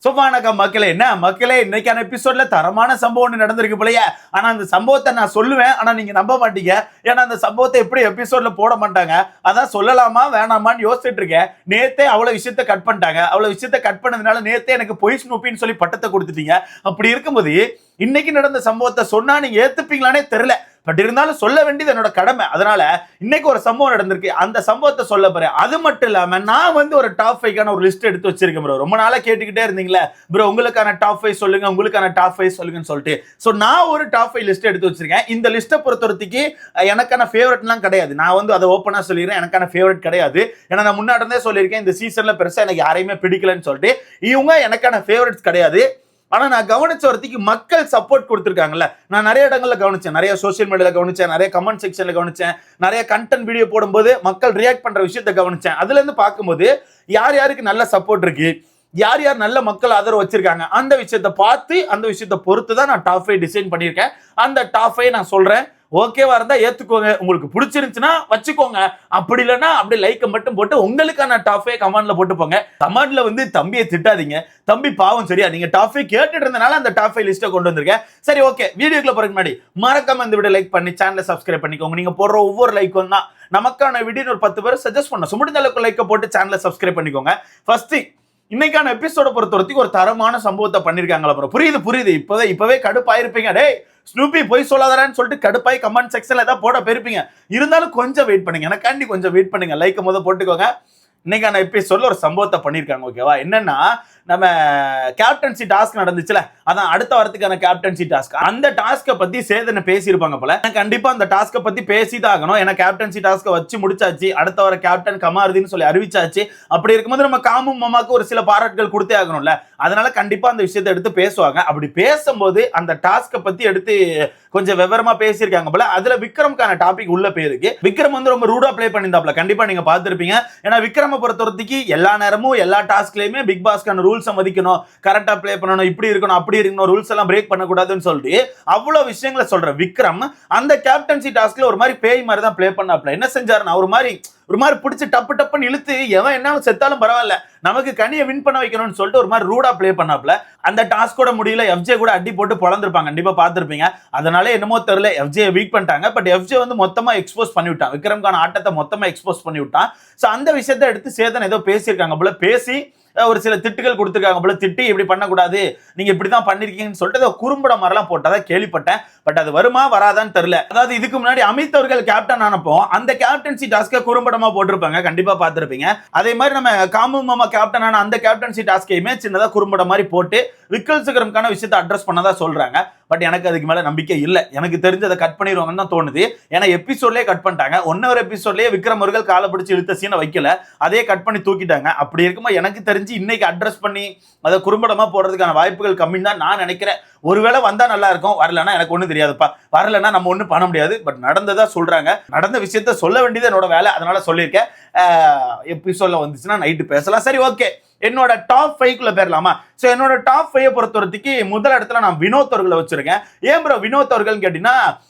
வணக்கம் மக்களே. என்ன மக்களே, இன்னைக்கான எபிசோட்ல தரமான சம்பவம் ஒன்று நடந்திருக்கு போலயே. ஆனா அந்த சம்பவத்தை நான் சொல்லுவேன், ஆனா நீங்க நம்ப மாட்டீங்க. ஏன்னா அந்த சம்பவத்தை எப்படி எபிசோட்ல போட மாட்டாங்க. அதான் சொல்லலாமா வேணாமான்னு யோசிச்சுட்டு இருக்கேன். நேத்தே அவ்வளவு விஷயத்த கட் பண்ணிட்டாங்க. அவ்வளவு விஷயத்த கட் பண்ணதுனால நேத்தே எனக்கு பொய் ஸ்னூப்பின்னு சொல்லி பட்டத்தை கொடுத்துட்டீங்க. அப்படி இருக்கும்போது இன்னைக்கு நடந்த சம்பவத்தை சொன்னா நீங்க ஏத்துப்பீங்களானே தெரியல. பட் இருந்தாலும் சொல்ல வேண்டியது என்னோட கடமை. அதனால இன்னைக்கு ஒரு சம்பவம் நடந்திருக்கு, அந்த சம்பவத்தை சொல்ல போறேன். அது மட்டும் இல்லாம நான் ஒரு டாப் 5 ஒரு லிஸ்ட் எடுத்து வச்சிருக்கேன் ப்ரோ. ரொம்ப நாளா கேட்டுக்கிட்டே இருந்தீங்களே ப்ரோ, உங்களுக்கான டாப் 5 சொல்லுங்க, உங்களுக்கான டாப் 5 சொல்லுங்கன்னு சொல்லிட்டு. ஸோ நான் ஒரு டாப் 5 லிஸ்ட் எடுத்து வச்சிருக்கேன். இந்த லிஸ்ட்டை பொறுத்தவரைக்கு எனக்கான ஃபேவரட்லாம் கிடையாது. நான் அதை ஓப்பனா சொல்லிடுறேன், எனக்கான ஃபேவரட் கிடையாது. ஏன்னா நான் முன்னாடி இருந்தே சொல்லியிருக்கேன், இந்த சீசன்ல பெருசா எனக்கு யாரையுமே பிடிக்கலன்னு சொல்லிட்டு. இவங்க எனக்கான ஃபேவரட்ஸ் கிடையாது. ஆனா நான் கவனிச்ச வரத்துக்கு மக்கள் சப்போர்ட் கொடுத்துருக்காங்கல்ல. நான் நிறைய இடங்கள்ல கவனிச்சேன், நிறைய சோசியல் மீடியால கவனிச்சேன், நிறைய கமெண்ட் செக்ஷன்ல கவனிச்சேன், நிறைய கண்டென்ட் வீடியோ போடும்போது மக்கள் ரியாக்ட் பண்ற விஷயத்தை கவனிச்சேன். அதுல இருந்து பார்க்கும்போது யார் யாருக்கு நல்ல சப்போர்ட் இருக்கு, யார் யார் நல்ல மக்கள் ஆதரவு வச்சிருக்காங்க, அந்த விஷயத்தை பார்த்து அந்த விஷயத்தை பொறுத்து தான் நான் டாப் 5 டிசைன் பண்ணியிருக்கேன். அந்த டாப் 5 நான் சொல்றேன். ஓகேவா இருந்தா ஏத்துக்கோங்க, உங்களுக்கு பிடிச்சிருந்துச்சுன்னா வச்சுக்கோங்க, அப்படி இல்லைன்னா அப்படி லைக் மட்டும் போட்டு உங்களுக்கான டாப் 5 கமெண்ட்ல போட்டு போங்க. கமெண்ட்ல தம்பியை திட்டாதீங்க, தம்பி பாவம். சரியா? நீங்க டாப் 5 கேட்டுட்டு இருந்தனால அந்த டாப் 5 லிஸ்ட்டை கொண்டு வந்திருக்கேன். சரி, ஓகே. வீடியோக்குள்ள போறதுக்கு முன்னாடி மறக்காம இந்த வீடியோ லைக் பண்ணி சேனலை சப்ஸ்கிரைப் பண்ணிக்கோங்க. நீங்க போடுற ஒவ்வொரு லைக்கும் தான் நமக்கான வீடியோ ஒரு 10 பேர் சஜஸ்ட் பண்ண. முடிஞ்ச அளவுக்கு லைக் போட்டு சேனலை சப்ஸ்கிரைப் பண்ணிக்கோங்க. ஃபர்ஸ்ட் இன்னைக்கான எபிசோட பொறுத்தவரைக்கும் ஒரு தரமான சம்பவத்தை பண்ணிருக்காங்களா ப்ரோ? புரியுது. இப்பவே கடுப்பாயிருப்பீங்க. டேய் ஸ்னூப்பி போய் சொல்லாதான்னு சொல்லிட்டு கடுப்பாய் கமெண்ட் செக்ஷன்ல ஏதாவது போட போயிருப்பீங்க. இருந்தாலும் கொஞ்சம் வெயிட் பண்ணுங்க, எனக்காண்டி கொஞ்சம் வெயிட் பண்ணுங்க. லைக் போட்டுக்கோங்க. இன்னைக்கான எபிசோட்ல ஒரு சம்பவத்தை பண்ணிருக்காங்க. ஓகேவா? என்னன்னா, நம்ம கேப்டன்சி டாஸ்க் நடந்துச்சுல, அதான் அடுத்த வாரத்துக்கான கேப்டன்சி டாஸ்க். அந்த டாஸ்கை பத்தி சேதனை பேசியிருப்பாங்க போல. கண்டிப்பா அந்த டாஸ்கை பத்தி பேசிதான் ஆகணும். ஏன்னா கேப்டன்சி டாஸ்கை வச்சு முடிச்சாச்சு, அடுத்த வார கேப்டன் கமாருதின்னு சொல்லி அறிவிச்சாச்சு. அப்படி இருக்கும்போது நம்ம காமு மாமாக்கு ஒரு சில பாராட்டுகள் கொடுத்தே ஆகணும்ல. அதனால கண்டிப்பா அந்த விஷயத்தை எடுத்து பேசுவாங்க. அப்படி பேசும்போது அந்த டாஸ்கை பத்தி எடுத்து கொஞ்சம் விவரமா பேசியிருக்காங்க போல. அதுல விக்ரம்கான டாபிக் உள்ள பேருக்கு. விக்ரம் ரொம்ப ரூடா பிளே பண்ணியிருந்தாப்ல, கண்டிப்பா நீங்க பார்த்திருப்பீங்க. ஏன்னா விக்ரம பொறுத்தவரைக்கு எல்லா நேரமும் எல்லா டாஸ்க்லயுமே பிக் பாஸ்க்கான ரூல்ஸை மதிக்கணும், கரெக்டா பிளே பண்ணணும், இப்படி இருக்கணும், அப்படி இருக்கணும், ரூல்ஸ் எல்லாம் பிரேக் பண்ணக்கூடாதுன்னு சொல்லிட்டு அவ்வளவு விஷயங்களை சொல்ற விக்ரம் அந்த கேப்டன்சி டாஸ்க்ல ஒரு மாதிரி பேய் மாதிரி தான் பிளே பண்ணாப்ல. என்ன செஞ்சாருன்னா, ஒரு மாதிரி பிடிச்சி டப்புன்னு இழுத்து எவன் என்ன செத்தாலும் பரவாயில்ல, நமக்கு கனியை வின் பண்ண வைக்கணும்னு சொல்லிட்டு ஒரு மாதிரி ரூடா பிளே பண்ணாப்ல. அந்த டாஸ்கோட முடியல எஃப்ஜே கூட அடி போட்டு பொழந்திருப்பாங்க, கண்டிப்பா பார்த்திருப்பீங்க. அதனால என்னமோ தெரியல, எஃப்ஜே வீக் பண்ணிட்டாங்க. பட் எஃப்ஜே மொத்தமா எக்ஸ்போஸ் பண்ணி விட்டான், விக்ரம்கான ஆட்டத்தை மொத்தமா எக்ஸ்போஸ் பண்ணி விட்டான். சோ அந்த விஷயத்தை எடுத்து சேதன் ஏதோ பேசியிருக்காங்க போல. பேசி ஒரு சில திட்டுகள் கொடுத்துருக்காங்க போல. திட்டி இப்படி பண்ணக்கூடாது, நீங்க இப்படிதான் பண்ணிருக்கீங்கன்னு சொல்லிட்டு குறும்பட மாதிரிலாம் போட்டதா கேள்விப்பட்டேன். பட் அது வருமா வராதான்னு தெரியல. அதாவது இதுக்கு முன்னாடி அமித் அவர்கள் கேப்டன் ஆனப்போ அந்த கேப்டன்சி டாஸ்கை குறும்படமா போட்டிருப்பாங்க, கண்டிப்பா பார்த்திருப்பீங்க. அதே மாதிரி நம்ம காமு மாமா கேப்டன் ஆன அந்த கேப்டன்சி டாஸ்கையுமே சின்னதா குறும்பட மாதிரி போட்டு விக்கல் சிகரம்கான விஷயத்தை அட்ரஸ் பண்ணதா சொல்றாங்க. பட் எனக்கு அதுக்கு மேல நம்பிக்கை இல்லை. எனக்கு தெரிஞ்சதை கட் பண்ணிடுவாங்கன்னு தான் தோணுது. ஏன்னா எபிசோட்லயே கட் பண்ணிட்டாங்க. 1 எபிசோட்லயே விக்ரம் அவர்கள் காலை பிடிச்சி இழுத்த சீனை வைக்கல, அதே கட் பண்ணி தூக்கிட்டாங்க. அப்படி இருக்கும்போது எனக்கு தெரிஞ்சு இன்னைக்கு அட்ரஸ் பண்ணி அதை குறும்படமா போடுறதுக்கான வாய்ப்புகள் கம்மி தான் நான் நினைக்கிறேன். ஒருவேளை வந்தா நல்லா இருக்கும், வரலன்னா எனக்கு ஒன்றும் தெரியாதுப்பா. வரலன்னா நம்ம ஒன்றும் பண்ண முடியாது. பட் நடந்ததா சொல்றாங்க, நடந்த விஷயத்த சொல்ல வேண்டியது என்னோட வேலை. அதனால சொல்லியிருக்கேன். எபிசோட்ல வந்துச்சுன்னா நைட்டு பேசலாம். சரி, ஓகே. என்னோட டாப் 5 பேரலாமா? சோ என்னோட டாப் 5 பொறுத்தவரைக்கு முதல் இடத்துல நான் வினோத் அவர்களை வச்சிருக்கேன். ஏன் ப்ரோ வினோத் அவர்கள் கேட்டீங்கன்னா,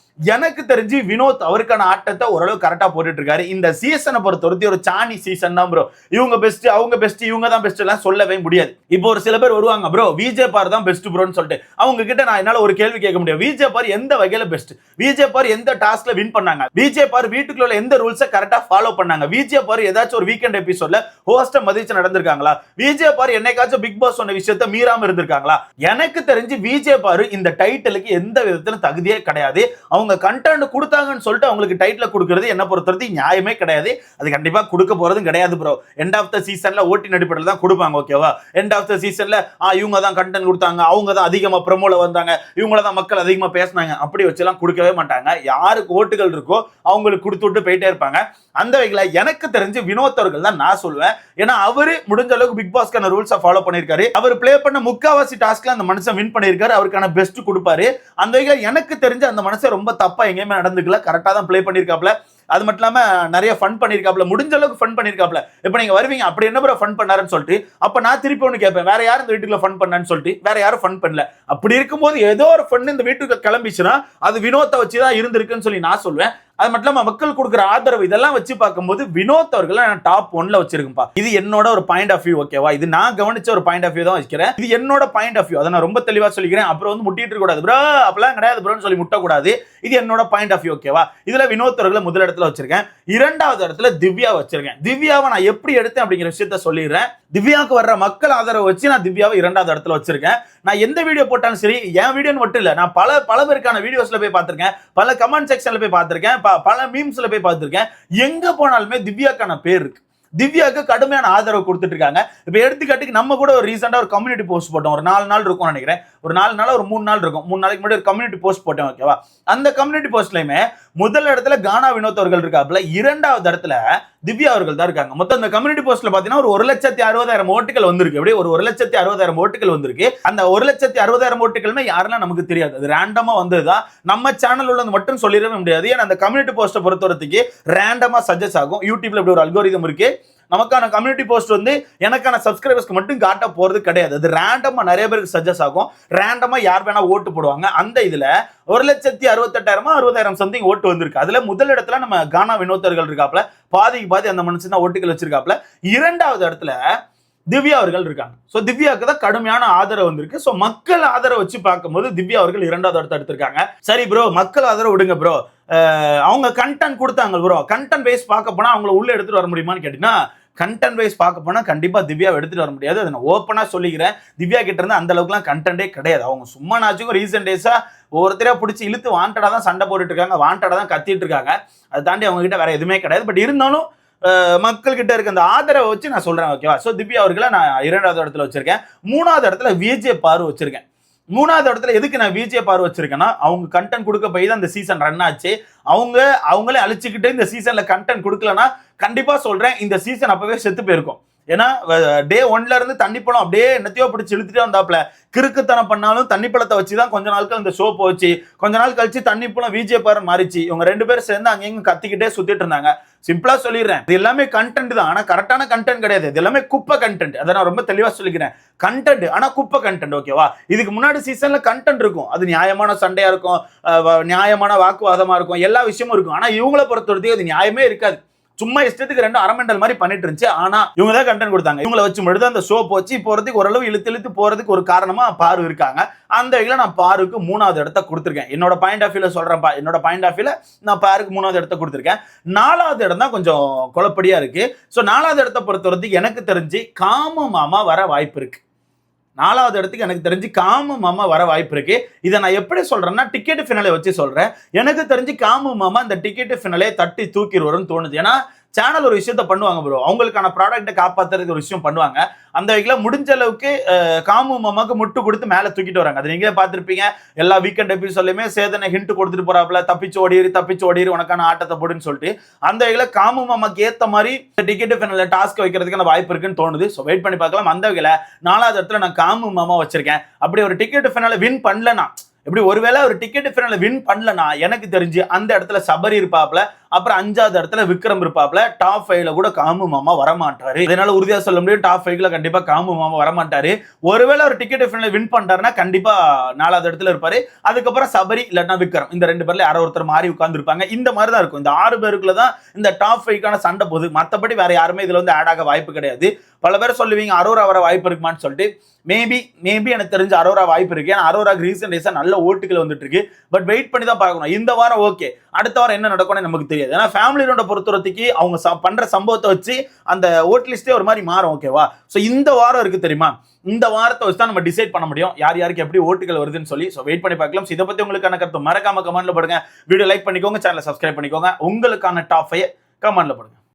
எனக்கு தெரிஞ்சு வினோத் அவருக்கான ஆட்டத்தை ஓரளவு கரெக்டா போட்டுட்டு இருக்காரு. இந்த சீசனை பொறுத்தவரைக்கும் ஒரு சாணி சீசன் தான் ப்ரோ. இவங்க பெஸ்ட், அவங்க பெஸ்ட், இவங்க தான் பெஸ்ட் எல்லாம் சொல்லவே முடியாது. இப்போ ஒரு சில பேர் வருவாங்க, ப்ரோ விஜே பார் தான் பெஸ்ட் ப்ரோன்னு சொல்லிட்டு. அவங்க கிட்ட நான் என்னால ஒரு கேள்வி கேட்க முடியும், விஜே பார் எந்த வகையில பெஸ்ட்? விஜே பார் எந்த டாஸ்க்ல வின் பண்ணாங்க? விஜே பார் வீட்டுக்குள்ள எந்த ரூல்ஸை கரெக்டா ஃபாலோ பண்ணாங்க? விஜே பார் ஏதாச்சும் ஒரு வீக்கெண்ட் எபிசோட்ல ஹோஸ்ட மதிச்சு நடந்திருக்காங்களா? விஜே பார் என்னைக்காச்சும் பிக் பாஸ் சொன்ன விஷயத்தை மீறாம இருந்திருக்காங்களா? எனக்கு தெரிஞ்சு விஜே பார் இந்த டைட்டிலுக்கு எந்த விதத்திலும் தகுதியே கிடையாது. அவங்க கண்டென்ட் கொடுத்தாங்கன்னு சொல்லிட்டு அவங்களுக்கு டைட்டில் கொடுக்கிறது என்ன பொறுத்தவரைக்கும் நியாயமே கிடையாது. அது கண்டிப்பா கொடுக்க போறதும் கிடையாது ப்ரோ. எண்ட் ஆஃப் த சீசன்ல ஓட்டின் அடிப்படையில் தான் கொடுப்பாங்க. ஓகேவா? எண்ட் ஆஃப் த சீசன்ல இவங்க தான் கண்டென்ட் கொடுத்தாங்க, அவங்க தான் அதிகமா ப்ரோமோல வந்தாங்க, இவங்கள தான் மக்கள் அதிகமா பேசினாங்க, அப்படி வச்செல்லாம் கொடுக்கவே மாட்டாங்க. யாருக்கு ஓட்டுகள் இருக்கோ அவங்களுக்கு கொடுத்து விட்டு போயிட்டே இருப்பாங்க. அந்த வகையில எனக்கு தெரிஞ்சு வினோத் அவர்கள் தான் நான் சொல்லுவேன். ஏன்னா அவரு முடிஞ்ச அளவுக்கு பிக் பாஸ்க்கான ரூல்ஸை ஃபாலோ பண்ணியிருக்காரு. அவர் பிளே பண்ண முக்காவாசி டாஸ்க்ல அந்த மனுஷன் வின் பண்ணியிருக்காரு. அவருக்கான பெஸ்ட் கொடுப்பாரு. அந்த வகையில் எனக்கு தெரிஞ்சு அந்த மனுஷன் ரொம்ப தப்பா எங்கேயுமே நடந்துக்கல, கரெக்டா தான் பிளே பண்ணியிருக்காப்ல. அது மட்டும் இல்லாம நிறைய ஃபன் பண்ணிருக்காப்ல, முடிஞ்ச அளவுக்கு ஃபன் பண்ணிருக்காப்ல. இப்போ நீங்க வருவீங்க, அப்படி என்ன ப்ரோ ஃபன் பண்ணாருன்னு சொல்லிட்டு, அப்ப நான் திருப்பி ஒன்று கேட்பேன், வேற யாரும் இந்த வீட்டுக்குள்ள ஃபன் பண்ணான்னு சொல்லிட்டு. வேற யாரும் ஃபன் பண்ணல. அப்படி இருக்கும்போது ஏதோ ஒரு ஃபன் இந்த வீட்டுக்கு கிளம்பிச்சுன்னா அது வினோத்தை வச்சுதான் இருந்திருக்குன்னு சொல்லி நான் சொல்லுவேன். அது மட்டும் இல்லாம மக்கள் கொடுக்குற ஆதரவு இதெல்லாம் வச்சு பார்க்கும்போது வினோத் அவர்களை நான் டாப் 1ல வச்சிருக்கேன்ப்பா. இது என்னோட ஒரு பாயிண்ட் ஆஃப் வியூ, ஓகேவா? இது நான் கவனிச்ச ஒரு பாயிண்ட் ஆஃப் வியூ தான் வச்சுக்கிறேன். இது என்னோட பாயிண்ட் ஆஃப் வியூ, அதை நான் ரொம்ப தெளிவா சொல்லிக்கிறேன். அப்புறம் வந்து முட்டிட்டு இருக்க கூடாது ப்ரோ, அப்பெல்லாம் கிடையாது ப்ரோன்னு சொல்லி முட்டக்கூடாது. இது என்னோட பாயிண்ட் ஆஃப் வியூ, ஓகேவா? இதுல வினோத் அவர்களை முதல் இடத்துல வச்சிருக்கேன். 2வது இடத்துல திவ்யா வச்சிருக்கேன். திவ்யாவை நான் எப்படி எடுத்தேன் அப்படிங்கிற விஷயத்த சொல்லிடுறேன். திவ்யாவுக்கு வர்ற மக்கள் ஆதரவு வச்சு நான் திவ்யாவை 2வது இடத்துல வச்சிருக்கேன். நான் எந்த வீடியோ போட்டாலும் சரி, என் வீடியோன்னு மட்டும் இல்ல, நான் பல பேருக்கான வீடியோஸ்ல போய் பார்த்திருக்கேன், பல கமெண்ட் செக்ஷன்ல போய் பார்த்திருக்கேன், பல மீம்ஸ்ல போய் பார்த்திருக்கேன். எங்க போனாலுமே திவ்யாக்கான பேர் இருக்கு. திவ்யாவுக்கு கடுமையான ஆதரவு கொடுத்துட்டு இருக்காங்க. இப்ப எடுத்துக்காட்டுக்கு நம்ம கூட ஒரு ரீசெண்டா ஒரு கம்யூனிட்டி போஸ்ட் போட்டோம். ஒரு 4 நாள் இருக்கும் நினைக்கிறேன். ஒரு 4 நாள் ஒரு 3 நாள் இருக்கும். 3 நாளைக்கு முன்னாடி ஒரு கம்யூனிட்டி போஸ்ட் போட்டோம், ஓகேவா? அந்த கம்யூனிட்டி போஸ்ட்லயுமே முதல் இடத்துல கானா வினோத் அவர்கள் இருக்காப்ல, 2வது இடத்துல திவ்யா அவர்கள் தான் இருக்காங்க. மொத்தம் அந்த கம்யூனிட்டி போஸ்ட்ல பாத்தீங்கன்னா ஒரு 1,60,000 ஓட்டுகள் வந்திருக்கு. அப்படியே ஒரு 1,60,000 ஓட்டுகள் வந்திருக்கு. அந்த 1,60,000 ஓட்டுகளுமே யாரெல்லாம் நமக்கு தெரியாது, அது ரேண்டமா வந்ததுதான். நம்ம சேனல் உள்ளது மட்டும் சொல்லிடவே முடியாது. ஏன்னா அந்த கம்யூனிட்டி போஸ்ட்டை பொறுத்தவரைக்கு ரேண்டமா சஜஸ்ட் ஆகும். யூடியூப்ல இப்படி ஒரு அல்கோரிதம் இருக்கு. நமக்கான கம்யூனிட்டி போஸ்ட் வந்து எனக்கான சப்ஸ்கிரைபர்ஸ்க்கு மட்டும் காட்ட போறது கிடையாது. அது ரேண்டமா நிறைய பேருக்கு சஜஸ்ட் ஆகும். ரேண்டமா யார் வேணா ஓட்டு போடுவாங்க. அந்த இதுல 1,68,000 60,000 சம்திங் ஓட்டு வந்திருக்கு. அதுல முதல் இடத்துல நம்ம கானா வினோதர்கள் இருக்காப்ல, பாதிக்கு பாதி அந்த மனுஷன் தான் ஓட்டுகள் வச்சிருக்காப்ல. 2வது இடத்துல திவ்யா அவர்கள் இருக்காங்க. சோ திவ்யாவுக்கு தான் கடுமையான ஆதரவு வந்திருக்கு. சோ மக்கள் ஆதரவு வச்சு பார்க்கும்போது திவ்யா அவர்கள் 2வது இடத்தை எடுத்திருக்காங்க. சரி ப்ரோ, மக்கள் ஆதரவு விடுங்க ப்ரோ, அவங்க கண்டென்ட் கொடுத்தாங்க ப்ரோ, கண்டென்ட் பேஸ் பார்க்க போனா அவங்களை உள்ள எடுத்துட்டு வர முடியுமான்னு கேட்டீங்கன்னா, கண்டென்ட் வைஸ் பார்க்க போனா கண்டிப்பா திவ்யாவை எடுத்துட்டு வர முடியாது. அதை நான் ஓப்பனா சொல்லிக்கிறேன். திவ்யா கிட்ட இருந்து அந்த அளவுக்குலாம் கண்டென்ட்டே கிடையாது. அவங்க சும்மா நாச்சுக்கும் ரீசெண்ட் டேஸா ஒவ்வொருத்தரையா பிடிச்சி இழுத்து வாண்டடா தான் சண்டை போட்டுட்டு இருக்காங்க, வாண்டடா தான் கத்திட்டு இருக்காங்க. அதை தாண்டி அவங்க கிட்ட வேற எதுவுமே கிடையாது. பட் இருந்தாலும் மக்கள் கிட்ட இருக்க அந்த ஆதரவை வச்சு நான் சொல்றேன், ஓகேவா? சோ திவ்யா அவர்களை நான் 2வது இடத்துல வச்சிருக்கேன். 3வது இடத்துல விஜே பாரு வச்சிருக்கேன். 3வது இடத்துல எதுக்கு நான் விஜே பாரு வச்சிருக்கேன்னா, அவங்க கண்டென்ட் கொடுக்க போய் தான் இந்த சீசன் ரன் ஆச்சு. அவங்களே அழிச்சுக்கிட்டு இந்த சீசன்ல கண்டென்ட் கொடுக்கலன்னா கண்டிப்பா சொல்றேன், இந்த சீசன் அப்பவே செத்து போயிருக்கும். ஏன்னா டே 1ல இருந்து தண்ணிப்பழம் அப்படியே என்னத்தையோ பிடிச்சி இழுத்துட்டே வந்தாப்ல. கிறுக்குத்தனம் பண்ணாலும் தண்ணிப்பழத்தை வச்சுதான் கொஞ்ச நாட்கள் இந்த ஷோ போச்சு. கொஞ்ச நாள் கழிச்சு தண்ணிப்பழம் விஜே பாரு மாறிச்சு. இவங்க 2 பேரும் சேர்ந்து அங்கங்க கத்திக்கிட்டே சுத்திட்டு இருந்தாங்க. சிம்பிளா சொல்லிடுறேன், இது எல்லாமே கண்டென்ட் தான். ஆனா கரெக்டான கண்டென்ட் கிடையாது. இது எல்லாமே குப்பை கண்டென்ட். அதை நான் ரொம்ப தெளிவா சொல்லிக்கிறேன். கண்டென்ட் ஆனா குப்பை கண்டென்ட், ஓகேவா? இதுக்கு முன்னாடி சீசன்ல கண்டென்ட் இருக்கும். அது நியாயமான சண்டையா இருக்கும், நியாயமான வாக்குவாதமா இருக்கும், எல்லா விஷயமும் இருக்கும். ஆனா இவங்களை பொறுத்தவரைக்கும் அது நியாயமே இருக்காது. சும்மா இஷ்டத்துக்கு 2 அரமெண்டல் மாதிரி பண்ணிட்டு இருந்துச்சு. ஆனா இவங்க தான் கண்டென்ட் கொடுத்தாங்க. இவங்களை வச்சு மட்டும் அந்த ஷோ போச்சு. போறதுக்கு ஓரளவு இழுத்து போறதுக்கு ஒரு காரணமா பாரு இருக்காங்க. அந்த வகையில நான் பாருக்கு 3வது இடத்தை கொடுத்திருக்கேன். என்னோட பாயிண்ட் ஆஃப் வியூல சொல்றேன்ப்பா. என்னோட பாயிண்ட் ஆஃப் வியூல நான் பாருக்கு 3வது இடத்தை கொடுத்திருக்கேன். 4வது இடம் தான் கொஞ்சம் குழப்படியா இருக்கு. சோ 4வது இடத்தை பொறுத்தவரைக்கும் எனக்கு தெரிஞ்சு காமு மாமா வர வாய்ப்பு இருக்கு. 4வது இடத்துக்கு எனக்கு தெரிஞ்சு காமு மாமா வர வாய்ப்பு இருக்கு. இதை நான் எப்படி சொல்றேன்னா, டிக்கெட் ஃபினாலே வச்சு சொல்றேன். எனக்கு தெரிஞ்சு காமு மாமா இந்த டிக்கெட் ஃபினாலே தட்டி தூக்கிடுவாருன்னு தோணுது. ஏன்னா சேனல் ஒரு விஷயத்த பண்ணுவாங்க ப்ரோ, அவங்களுக்கான ப்ராடக்ட்டை காப்பாத்துறதுக்கு ஒரு விஷயம் பண்ணுவாங்க. அந்த வகையில முடிஞ்ச அளவுக்கு காமு மாமாக்கு முட்டு கொடுத்து மேல தூக்கிட்டு வராங்க. அது நீங்களே பார்த்திருப்பீங்க. எல்லா வீக்கெண்ட் எபிசோட்லயுமே சேதனை ஹிண்ட் கொடுத்துட்டு போறாப்ல, தப்பிச்சு ஓடிரு உனக்கான ஆட்டத்தை போடுன்னு சொல்லிட்டு. அந்த வகையில காமு மாமாக்கு ஏத்த மாதிரி டிக்கெட் ஃபைனல்ல டாஸ்க் வைக்கிறதுக்கான வாய்ப்பு இருக்குன்னு தோணுது. ஸோ வெயிட் பண்ணி பார்க்கலாம். அந்த வகையில 4வது இடத்துல நான் காமு மாமா வச்சிருக்கேன். அப்படி ஒரு டிக்கெட் ஃபைனல வின் பண்ணலனா, இப்படி ஒருவேளை ஒரு டிக்கெட் ஃபைனல வின் பண்ணலனா, எனக்கு தெரிஞ்சு அந்த இடத்துல சபரி இருப்பாப்ல, அப்புறம் 5வது இடத்துல விக்ரம் இருப்பாப்ல. டாப் 5ல கூட காமு மாமா வரமாட்டாரு. இதனால உறுதியா சொல்ல முடியும், டாப் 5ல கண்டிப்பா காமு மாமா வரமாட்டாரு. ஒருவேளை ஒரு டிக்கெட் ஃபைனல வின் பண்றாருன்னா கண்டிப்பா 4வது இடத்துல இருப்பாரு. அதுக்கப்புறம் சபரி இல்லன்னா விக்ரம், இந்த 2 பேர்ல யாரோ ஒருத்தர் மாறி உட்கார்ந்துருப்பாங்க. இந்த மாதிரி தான் இருக்கும். இந்த 6 பேருக்குள்ள தான் இந்த டாப் 5க்கான சண்டை போகுது. மற்றபடி வேற யாருமே இதுல வந்து ஆட் ஆக வாய்ப்பு கிடையாது. பல பேர் சொல்லுவீங்க அரோரா வர வாய்ப்பு இருக்குமான்னு சொல்லிட்டு. மேபி எனக்கு தெரிஞ்ச அரோரா வாய்ப்பு இருக்கு. ஏன்னா அரோராக்கு ரீசன்ட் டேஸா நல்ல ஓட்டுகள் வந்துட்டு இருக்கு. பட் வெயிட் பண்ணி தான் பார்க்கணும். இந்த வாரம் ஓகே, அடுத்த வாரம் என்ன நடக்கும்னு நமக்கு தெரியாது. ஏன்னா ஃபேமிலி ரவுண்ட பொறுத்தவரைக்கு அவங்க பண்ற சம்பவத்தை வச்சு அந்த ஓட் லிஸ்டே ஒரு மாதிரி மாறும், ஓகேவா? ஸோ இந்த வாரம் இருக்கு தெரியுமா, இந்த வாரத்தை வச்சு தான் நம்ம டிசைட் பண்ண முடியும் யார் யாருக்கு எப்படி ஓட்டுகள் வருதுன்னு சொல்லி. ஸோ வெயிட் பண்ணி பார்க்கலாம். இதை பத்தி உங்களுக்கான கருத்து மறக்காம கமெண்ட்ல போடுங்க. வீடியோ லைக் பண்ணிக்கோங்க, சேனலை சப்ஸ்கிரைப் பண்ணிக்கோங்க. உங்களுக்கான டாப் 5 கமெண்ட்ல போடுங்க.